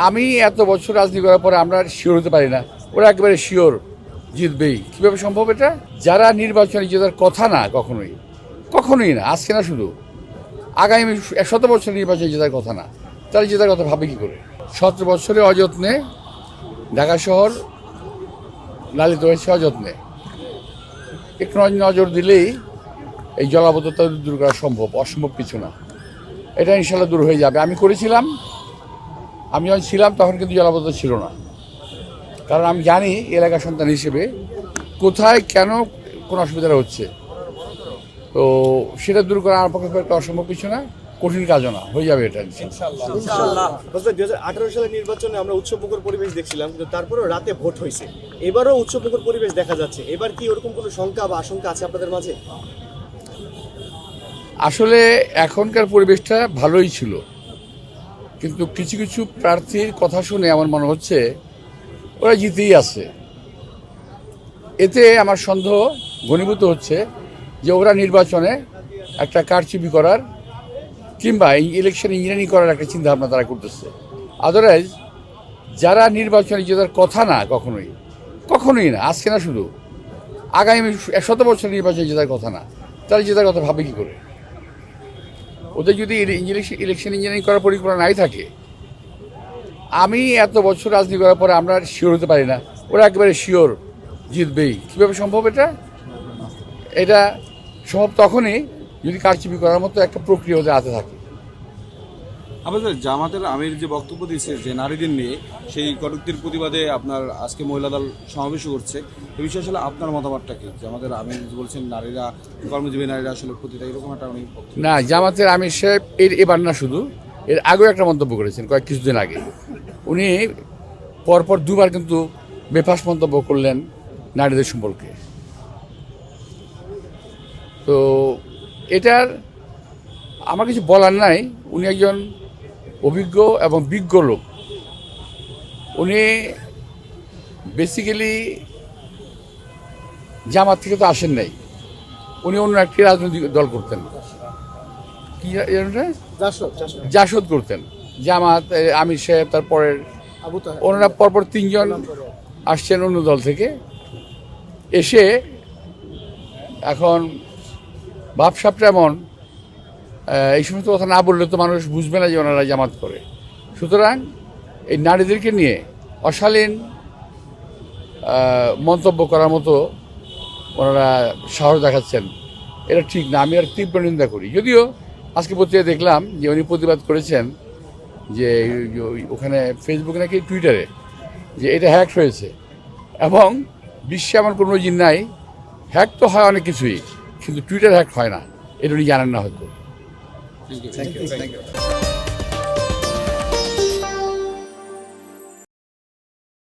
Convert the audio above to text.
আমি এত বছর রাজনীতি করার পরে আমরা শিওর হতে পারি না, ওরা একেবারে শিওর জিতবেই। কিভাবে সম্ভব এটা? যারা নির্বাচনে জেতার কথা না, কখনোই না, আজকে না, শুধু আগামী 100 বছর নির্বাচনে জেতার কথা না, তারা জেতার কথা ভাবে কি করে? 17 বছরে অযত্নে ঢাকা শহর লালিত হয়েছে, অযত্নে। একটু নজর দিলেই এই জলাবদ্ধতা দূর করা সম্ভব, অসম্ভব কিছু না। এটা ইনশাল্লাহ দূর হয়ে যাবে। আমি করেছিলাম, আমি যখন ছিলাম তখন কিন্তু জলাবদ্ধতা ছিল না, কারণ আমি জানি এলাকার সন্তান হিসেবে কোথায় কেন কোন অসুবিধা হচ্ছে। তো সেটা দূর করা আমার পক্ষে একটা অসম্ভব কিছু না, কঠিন কাজও না, হয়ে যাবে এটা ইনশাআল্লাহ। 2018 সালের নির্বাচনে আমরা উৎসবমুখর পরিবেশ দেখছিলাম, কিন্তু তারপরেও রাতে ভোট হয়েছে। এবারও উৎসবমুখর পরিবেশ দেখা যাচ্ছে। এবার কি ওরকম কোনো শঙ্কা বা আশঙ্কা আছে আপনাদের মাঝে? আসলে এখনকার পরিবেশটা ভালোই ছিল, কিন্তু কিছু কিছু প্রার্থীর কথা শুনে আমার মনে হচ্ছে ওরা জিতেই আছে। এতে আমার সন্দেহ ঘনীভূত হচ্ছে যে ওরা নির্বাচনে একটা কারচুপি করার কিংবা ইলেকশন ইঞ্জিনিয়ারিং করার একটা চিন্তা ভাবনা তারা করতেছে। আদারওয়াইজ যারা নির্বাচনে জেতার কথা না, কখনোই না, আজকে না, শুধু আগামী 100 বছর নির্বাচনে জেতার কথা না, তারা জেতার কথা ভাবে কি করে? ওদের যদি ইলেকশন ইঞ্জিনিয়ারিং করার পরিকল্পনা নাই থাকে, আমি এত বছর রাজনীতি করার পরে আমরা শিওর হতে পারি না, ওরা একেবারে শিওর জিতবেই। কিভাবে সম্ভব এটা? এটা সম্ভব তখনই যদি কারচুপি করার মতো একটা প্রক্রিয়া ওদের হাতে থাকে। আমাদের জামাতের আমির যে বক্তব্য দিয়েছে যে নারীদের নিয়ে, সেই কটূক্তির প্রতিবাদে আপনার আজকে মহিলা দল সমাবেশ করছে, এই বিষয়ে আসলে আপনার মতামতটা কি? যে আমাদের আমির বলছেন নারীরা, কর্মজীবী নারীরা আসলে ক্ষতিটা, এরকম একটা উনি না, জামাতের আমির সাহেব এবার না, শুধু এর আগেও একটা মন্তব্য করেছেন কিছুদিন আগে। উনি পরপর দুবার কিন্তু বেফাস মন্তব্য করলেন নারীদের সম্পর্কে। তো এটার আমার কিছু বলার নাই। উনি একজন অভিজ্ঞ এবং বিজ্ঞ লোক। উনি বেসিক্যালি জামাত থেকে তো আসেন নাই, উনি অন্য একটি রাজনৈতিক দল করতেন, কি জাসদ করতেন। জামাত, আমির সাহেব, তারপরের ওনারা পরপর 3 জন আসছেন অন্য দল থেকে, এসে এখন ভাবসাবটা এমন, এই সমস্ত কথা না বললে তো মানুষ বুঝবে না যে ওনারা জামাত করে। সুতরাং এই নারীদেরকে নিয়ে অশালীন মন্তব্য করার মতো ওনারা সাহস দেখাচ্ছেন, এটা ঠিক না। আমি আর তীব্র নিন্দা করি। যদিও আজকে পত্রিকায় দেখলাম যে উনি প্রতিবাদ করেছেন যে ওখানে ফেসবুকে নাকি টুইটারে যে এটা হ্যাক হয়েছে, এবং বিশ্বে এমন কোনো জিনিস নাই। হ্যাক তো হয় অনেক কিছুই, কিন্তু টুইটার হ্যাক হয় না, এটা উনি জানেন না হয়তো। Thank you.